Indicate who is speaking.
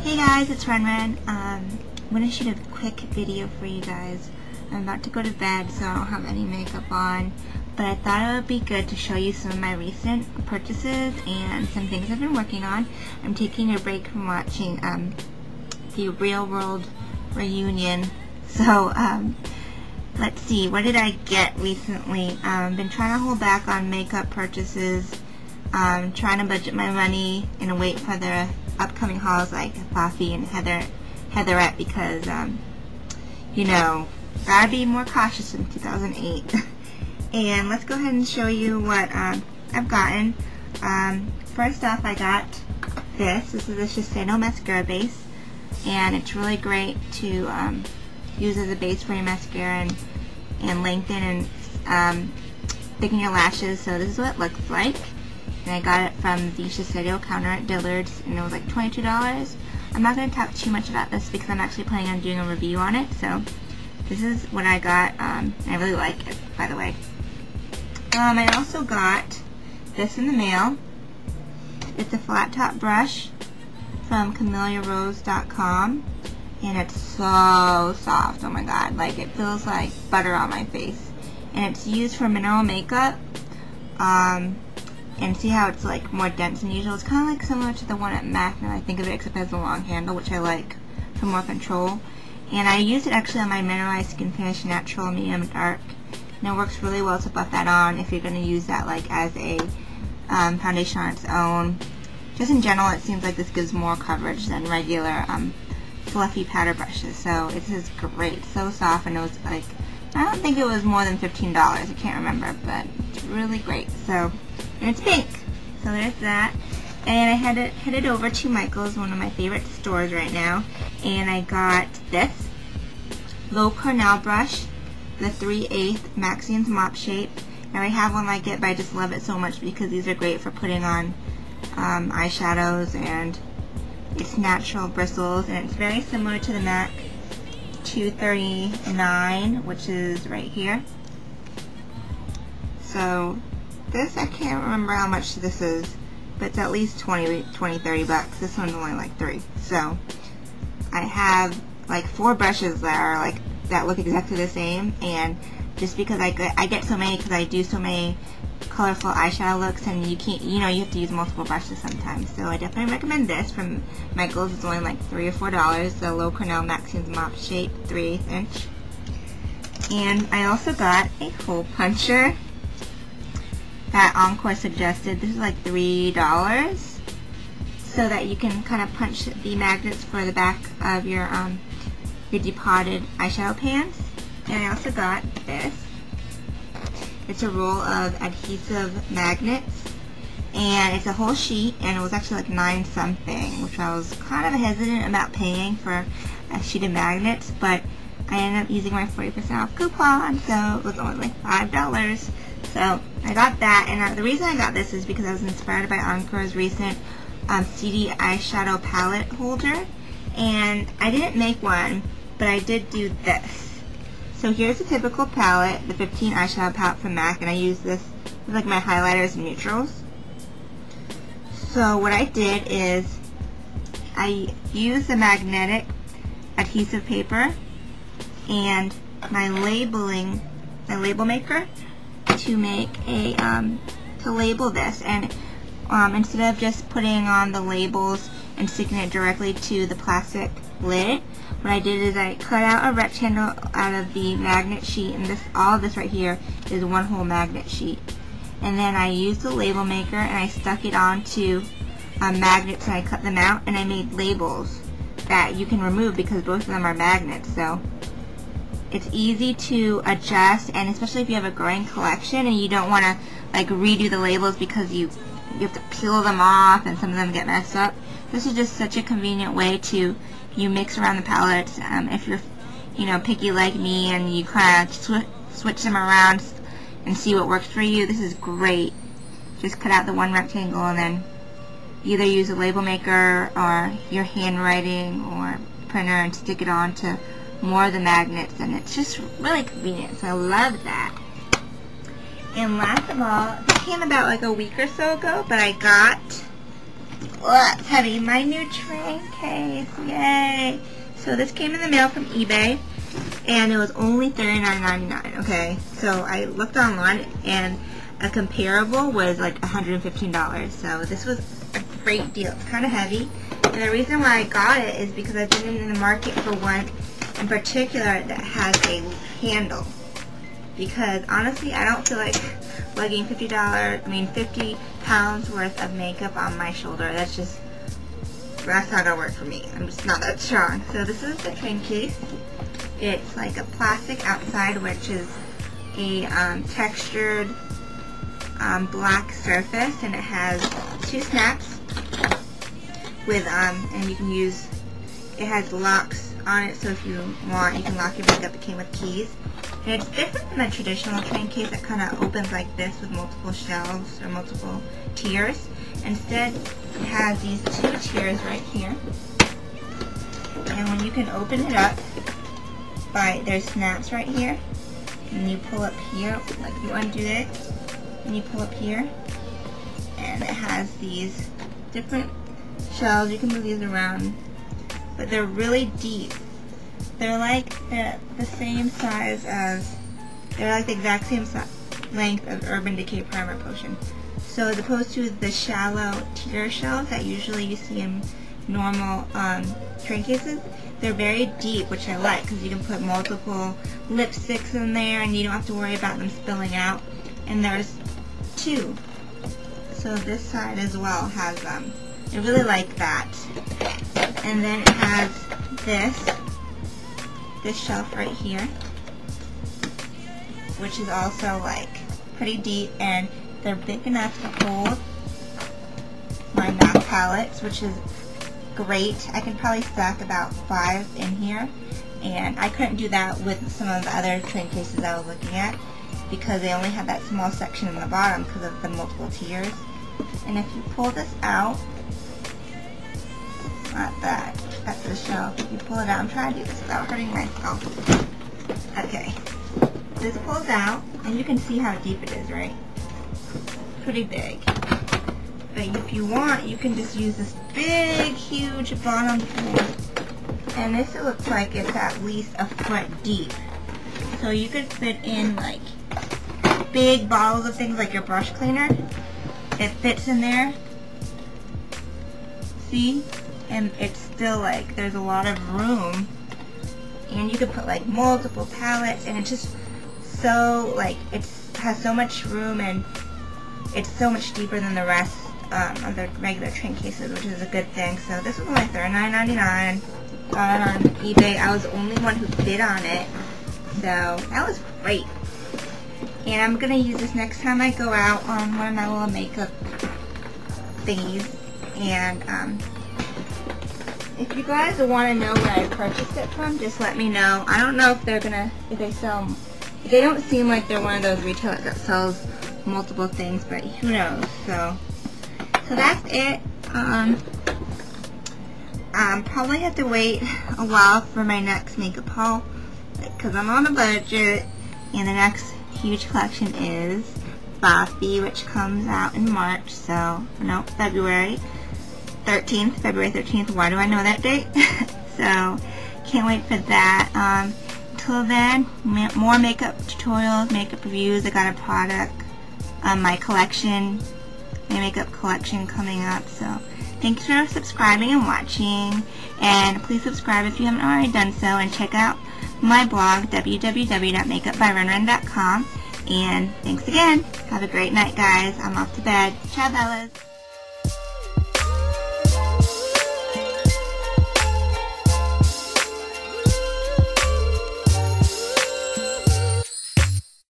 Speaker 1: Hey guys, it's Ren. I'm going to shoot a quick video for you guys. I'm about to go to bed, so I don't have any makeup on, but I thought it would be good to show you some of my recent purchases and some things I've been working on. I'm taking a break from watching the Real World reunion, so let's see, what did I get recently? I've been trying to hold back on makeup purchases, trying to budget my money and wait for the upcoming hauls like Buffy and Heatherette because, you know, gotta be more cautious in 2008. And let's go ahead and show you what I've gotten. First off, I got this. This is a Shiseido mascara base, and it's really great to use as a base for your mascara and lengthen and thicken your lashes. So this is what it looks like. And I got it from the Shiseido counter at Dillard's, and it was like $22. I'm not going to talk too much about this because I'm actually planning on doing a review on it. So this is what I got. I really like it, by the way. I also got this in the mail. It's a flat top brush from CameliaRose.com, and it's so soft. Oh my god, like it feels like butter on my face. And it's used for mineral makeup. And see how it's like more dense than usual. It's kind of like similar to the one at M.A.C. now I think of it, except it has a long handle, which I like for more control. And I used it actually on my Mineralized Skin Finish Natural Medium Dark, and it works really well to buff that on if you're going to use that like as a foundation on its own. Just in general, it seems like this gives more coverage than regular fluffy powder brushes. So this is great, so soft, and it was like, I don't think it was more than $15. I can't remember, but it's really great. So, and it's pink. So there's that. And I headed over to Michael's, one of my favorite stores right now, and I got this low Cornell brush, the 3/8 Maxine's Mop Shape. Now I have one like it, but I just love it so much because these are great for putting on eyeshadows, and it's natural bristles, and it's very similar to the M.A.C 239, which is right here. So this, I can't remember how much this is, but it's at least 20, 30 bucks. This one's only like $3. So I have like 4 brushes that look exactly the same, and just because I get so many, because I do so many colorful eyeshadow looks, and you can't, you have to use multiple brushes sometimes. So I definitely recommend this from Michael's. It's only like $3 or $4. The Low Cornell Maxine's Mop Shape 3/8 inch. And I also got a hole puncher that Encore suggested. This is like $3, so that you can kind of punch the magnets for the back of your depotted eyeshadow pans. And I also got this. It's a roll of adhesive magnets, and it's a whole sheet, and it was actually like $9 something, which I was kind of hesitant about paying for a sheet of magnets, but I ended up using my 40% off coupon, so it was only like $5. So I got that, and the reason I got this is because I was inspired by Encore's recent CD eyeshadow palette holder, and I didn't make one, but I did do this. So here's a typical palette, the 15 eyeshadow palette from M.A.C, and I use this with like my highlighters and neutrals. So what I did is I used the magnetic adhesive paper and my label maker to make a to label this, and instead of just putting on the labels and sticking it directly to the plastic lid, what I did is I cut out a rectangle out of the magnet sheet, and all of this right here is one whole magnet sheet. And then I used the label maker and I stuck it onto magnets, and I cut them out, and I made labels that you can remove because both of them are magnets. So it's easy to adjust, and especially if you have a growing collection and you don't want to like redo the labels because you have to peel them off and some of them get messed up. This is just such a convenient way to mix around the palettes. If you're picky like me and you kind of switch them around and see what works for you, this is great. Just cut out the one rectangle and then either use a label maker or your handwriting or printer and stick it on to more of the magnets, and it's just really convenient, so I love that. And last of all, this came about like a week or so ago, but I got it's heavy. My new Traincase, yay! So this came in the mail from eBay, and it was only $39.99. Okay, so I looked online, and a comparable was like $115. So this was a great deal. It's kind of heavy, and the reason why I got it is because I've been in the market for one in particular that has a handle. Because honestly, I don't feel like lugging $50 pounds worth of makeup on my shoulder. That's not gonna work for me. I'm just not that strong. So this is the Traincase. It's like a plastic outside, which is a textured black surface, and it has 2 snaps with and you can use. It has locks on it, so if you want, you can lock your makeup. It came with keys. And it's different than a traditional Traincase that kind of opens like this with multiple shelves or multiple tiers. Instead, it has these 2 tiers right here. And when you can open it up, there's snaps right here. And you pull up here, like you undo it, and you pull up here. And it has these different shelves. You can move these around, but they're really deep. They're like the same size as, they're like the exact same length of Urban Decay Primer Potion. So as opposed to the shallow tier shelves that usually you see in normal Traincases, they're very deep, which I like because you can put multiple lipsticks in there and you don't have to worry about them spilling out. And there's 2. So this side as well has, I really like that. And then it has this shelf right here, which is also like pretty deep, and they're big enough to hold my MAC palettes, which is great. I can probably stack about 5 in here, and I couldn't do that with some of the other Traincases I was looking at because they only had that small section in the bottom because of the multiple tiers. And if you pull this out, that's the shelf. If you pull it out, I'm trying to do this without hurting myself. Okay. This pulls out, and you can see how deep it is, right? Pretty big. But if you want, you can just use this big, huge bottom tool. And this, it looks like it's at least a foot deep. So you could fit in like big bottles of things like your brush cleaner. It fits in there. See? And it's still like, there's a lot of room, and you could put like multiple palettes, and it's just so like, it has so much room, and it's so much deeper than the rest of the regular Traincases, which is a good thing. So this was only $39.99. Got it on eBay. I was the only one who bid on it, so that was great. And I'm gonna use this next time I go out on one of my little makeup thingies. And if you guys want to know where I purchased it from, just let me know. I don't know if they don't seem like they're one of those retailers that sells multiple things, but who knows. So that's it. Probably have to wait a while for my next makeup haul because I'm on a budget, and the next huge collection is February, which comes out in March. So no, February 13th. Why do I know that date? So can't wait for that. Until then, more makeup tutorials, makeup reviews. I got a product, my makeup collection coming up. So thanks for subscribing and watching, and please subscribe if you haven't already done so, and check out my blog, www.makeupbyrenren.com. And thanks again. Have a great night, guys. I'm off to bed. Ciao, Bellas.